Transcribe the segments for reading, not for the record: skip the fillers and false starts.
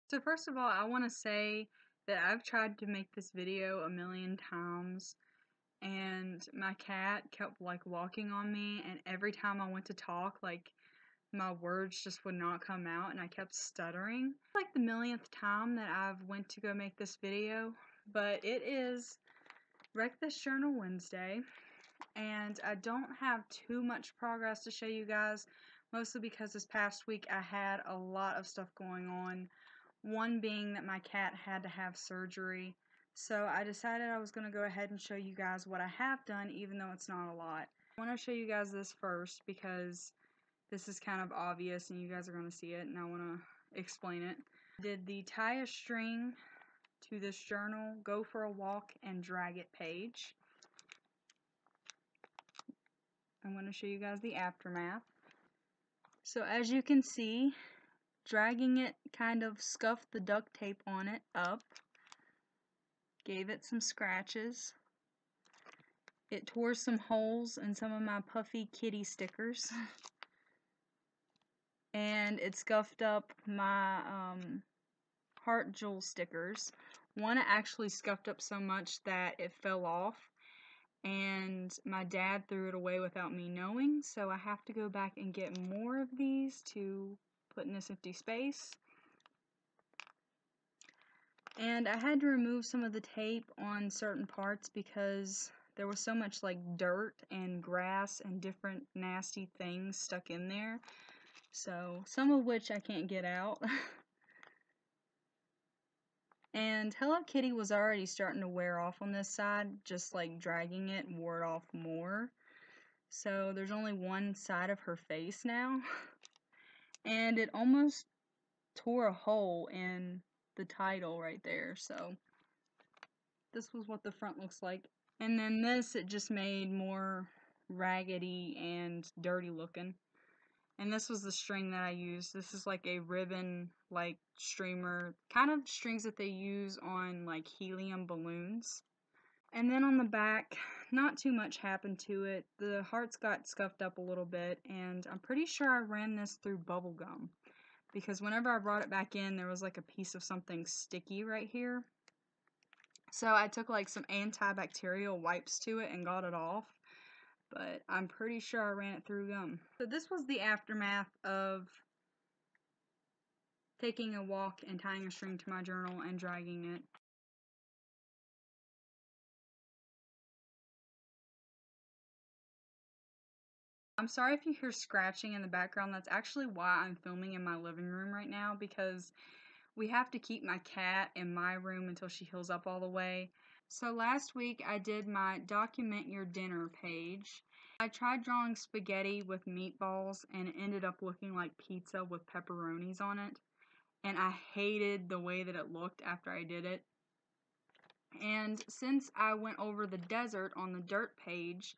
So first of all, I want to say that I've tried to make this video a million times, and my cat kept like walking on me, and every time I went to talk, like my words just would not come out and I kept stuttering. Like the millionth time that I've went to go make this video, but it is Wreck This Journal Wednesday, and I don't have too much progress to show you guys, mostly because this past week I had a lot of stuff going on. One being that my cat had to have surgery. So I decided I was going to go ahead and show you guys what I have done, even though it's not a lot. I want to show you guys this first because this is kind of obvious and you guys are going to see it and I want to explain it. I did the tie a string to this journal, go for a walk, and drag it page. I'm going to show you guys the aftermath. So as you can see, dragging it kind of scuffed the duct tape on it up. Gave it some scratches. It tore some holes in some of my puffy kitty stickers. And it scuffed up my heart jewel stickers. One actually scuffed up so much that it fell off. And my dad threw it away without me knowing. So I have to go back and get more of these to put in this empty space. And I had to remove some of the tape on certain parts because there was so much like dirt and grass and different nasty things stuck in there. So some of which I can't get out. And Hello Kitty was already starting to wear off on this side, just like dragging it wore it off more. So there's only one side of her face now. And it almost tore a hole in the title right there, so this was what the front looks like. And then this, it just made more raggedy and dirty looking. And this was the string that I used. This is like a ribbon, like streamer, kind of strings that they use on like helium balloons. And then on the back, not too much happened to it. The hearts got scuffed up a little bit, and I'm pretty sure I ran this through bubble gum. Because whenever I brought it back in, there was like a piece of something sticky right here. So I took like some antibacterial wipes to it and got it off. But I'm pretty sure I ran it through gum. So this was the aftermath of taking a walk and tying a string to my journal and dragging it. I'm sorry if you hear scratching in the background. That's actually why I'm filming in my living room right now, because we have to keep my cat in my room until she heals up all the way. So last week I did my document your dinner page. I tried drawing spaghetti with meatballs and it ended up looking like pizza with pepperonis on it. And I hated the way that it looked after I did it. And since I went over the desert on the dirt page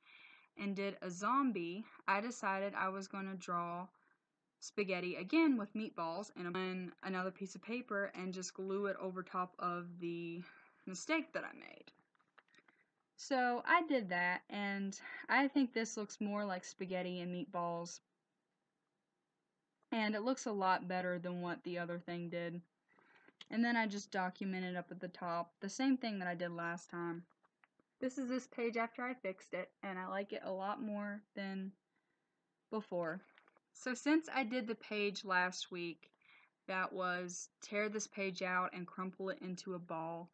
and did a zombie, I decided I was going to draw spaghetti again with meatballs and another piece of paper and just glue it over top of the mistake that I made. So I did that, and I think this looks more like spaghetti and meatballs, and it looks a lot better than what the other thing did. And then I just documented up at the top the same thing that I did last time. This is this page after I fixed it, and I like it a lot more than before. So since I did the page last week, that was tear this page out and crumple it into a ball,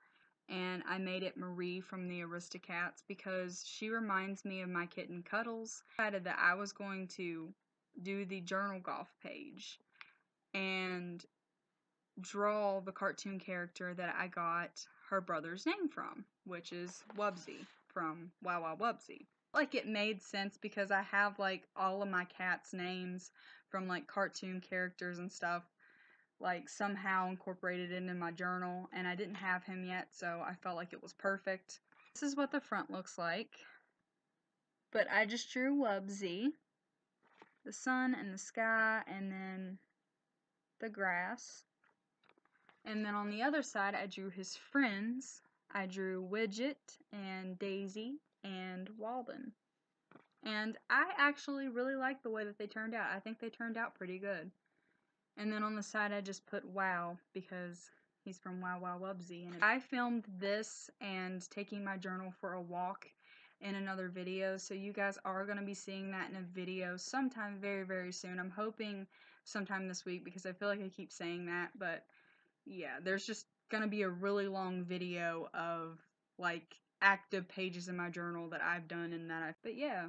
and I made it Marie from the Aristocats because she reminds me of my kitten Cuddles. I decided that I was going to do the journal golf page and draw the cartoon character that I got her brother's name from, which is Wubsy from Wow Wow Wubsy. Like it made sense because I have like all of my cats' names from like cartoon characters and stuff like somehow incorporated into my journal, and I didn't have him yet, so I felt like it was perfect. This is what the front looks like, but I just drew Wubsy, the sun and the sky, and then the grass. And then on the other side, I drew his friends. I drew Widget and Daisy and Walden. And I actually really like the way that they turned out. I think they turned out pretty good. And then on the side I just put wow, because he's from Wow Wow Wubsy. And I filmed this and taking my journal for a walk in another video, so you guys are going to be seeing that in a video sometime very, very soon. I'm hoping sometime this week, because I feel like I keep saying that, but yeah, there's just going to be a really long video of like active pages in my journal that I've done and that but yeah,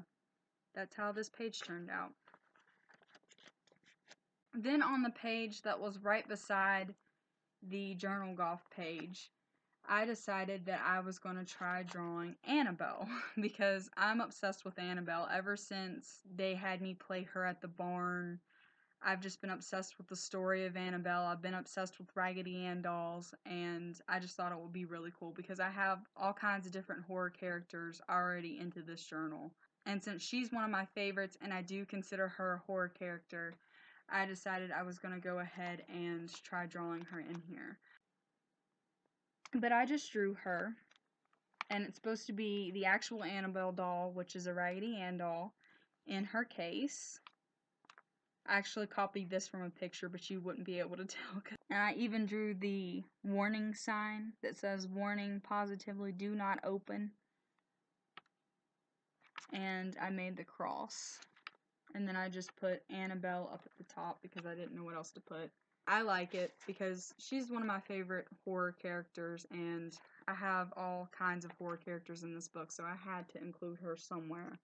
that's how this page turned out. Then on the page that was right beside the journal golf page, I decided that I was going to try drawing Annabelle because I'm obsessed with Annabelle. Ever since they had me play her at the barn, I've just been obsessed with the story of Annabelle. I've been obsessed with Raggedy Ann dolls, and I just thought it would be really cool because I have all kinds of different horror characters already into this journal. And since she's one of my favorites and I do consider her a horror character, I decided I was going to go ahead and try drawing her in here. But I just drew her, and it's supposed to be the actual Annabelle doll, which is a Raggedy Ann doll, in her case. I actually copied this from a picture, but you wouldn't be able to tell. And I even drew the warning sign that says, "Warning, positively do not open." And I made the cross. And then I just put Annabelle up at the top because I didn't know what else to put. I like it because she's one of my favorite horror characters, and I have all kinds of horror characters in this book, so I had to include her somewhere.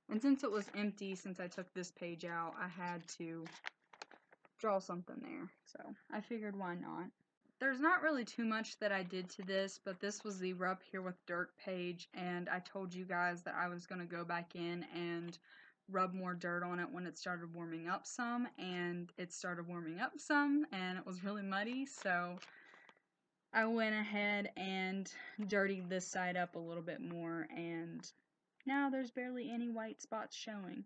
And since it was empty, since I took this page out, I had to draw something there. So I figured, why not? There's not really too much that I did to this, but this was the Rub Here with Dirt page, and I told you guys that I was going to go back in and rub more dirt on it when it started warming up some, and it started warming up some, and it was really muddy, so I went ahead and dirtied this side up a little bit more, and now there's barely any white spots showing.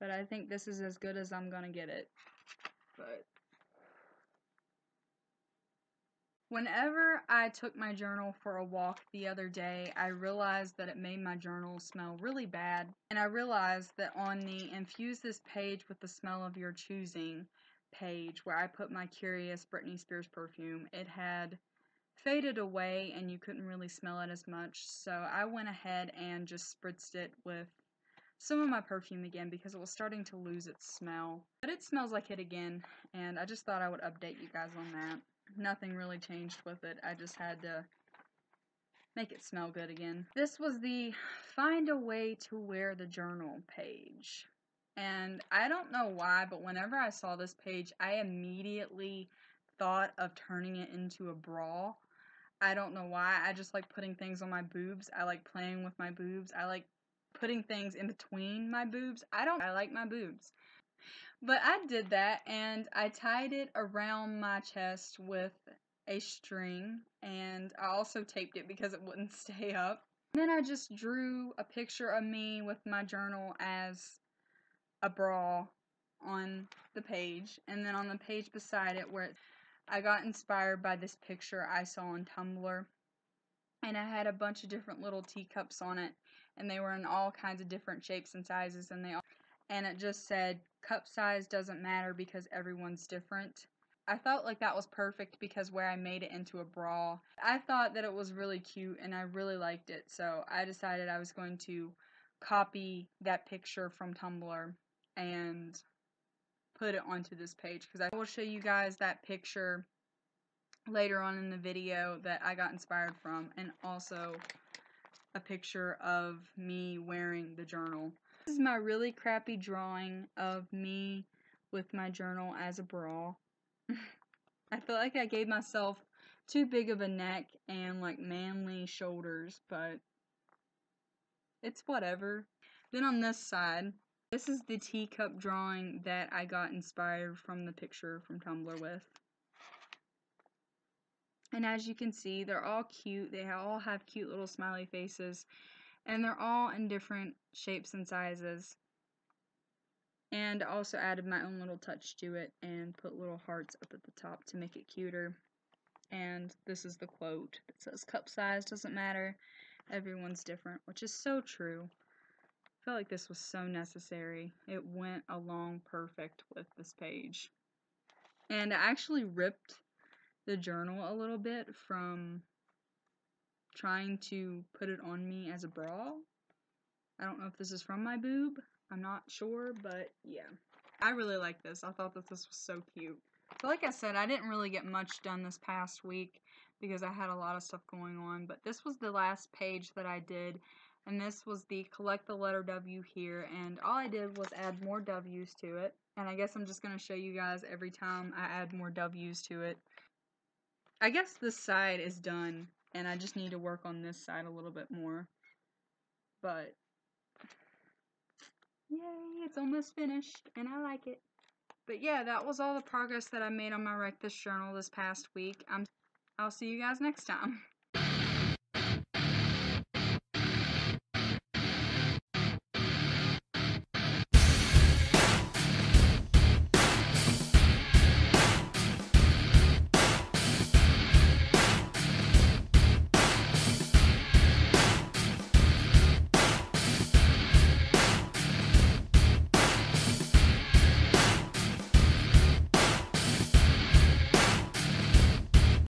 But I think this is as good as I'm going to get it. But whenever I took my journal for a walk the other day, I realized that it made my journal smell really bad. And I realized that on the Infuse This Page with the Smell of Your Choosing page, where I put my Curious Britney Spears perfume, it had faded away and you couldn't really smell it as much. So I went ahead and just spritzed it with some of my perfume again because it was starting to lose its smell. But it smells like it again, and I just thought I would update you guys on that. Nothing really changed with it. I just had to make it smell good again. This was the Find a Way to Wear the Journal page. And I don't know why, but whenever I saw this page, I immediately thought of turning it into a bra. I don't know why. I just like putting things on my boobs. I like playing with my boobs. I like putting things in between my boobs. I like my boobs. But I did that, and I tied it around my chest with a string, and I also taped it because it wouldn't stay up. And then I just drew a picture of me with my journal as a bra on the page, and then on the page beside it where I got inspired by this picture I saw on Tumblr, and I had a bunch of different little teacups on it, and they were in all kinds of different shapes and sizes, and it just said, "Cup size doesn't matter because everyone's different." I felt like that was perfect because where I made it into a bra, I thought that it was really cute and I really liked it, so I decided I was going to copy that picture from Tumblr and put it onto this page, because I will show you guys that picture later on in the video that I got inspired from, and also a picture of me wearing the journal. This is my really crappy drawing of me with my journal as a bra. I feel like I gave myself too big of a neck and like manly shoulders, but it's whatever. Then on this side, this is the teacup drawing that I got inspired from the picture from Tumblr with. And as you can see, they're all cute. They all have cute little smiley faces. And they're all in different shapes and sizes. And I also added my own little touch to it and put little hearts up at the top to make it cuter. And this is the quote that says, "Cup size doesn't matter, everyone's different," which is so true. I feel like this was so necessary. It went along perfect with this page. And I actually ripped the journal a little bit from trying to put it on me as a bra. I don't know if this is from my boob. I'm not sure, but yeah. I really like this. I thought that this was so cute. So like I said, I didn't really get much done this past week because I had a lot of stuff going on, but this was the last page that I did, and this was the collect the letter W here, and all I did was add more W's to it, and I guess I'm just going to show you guys every time I add more W's to it. I guess this side is done, and I just need to work on this side a little bit more, but yay, it's almost finished, and I like it. But yeah, that was all the progress that I made on my Wreck This journal this past week. I'll see you guys next time.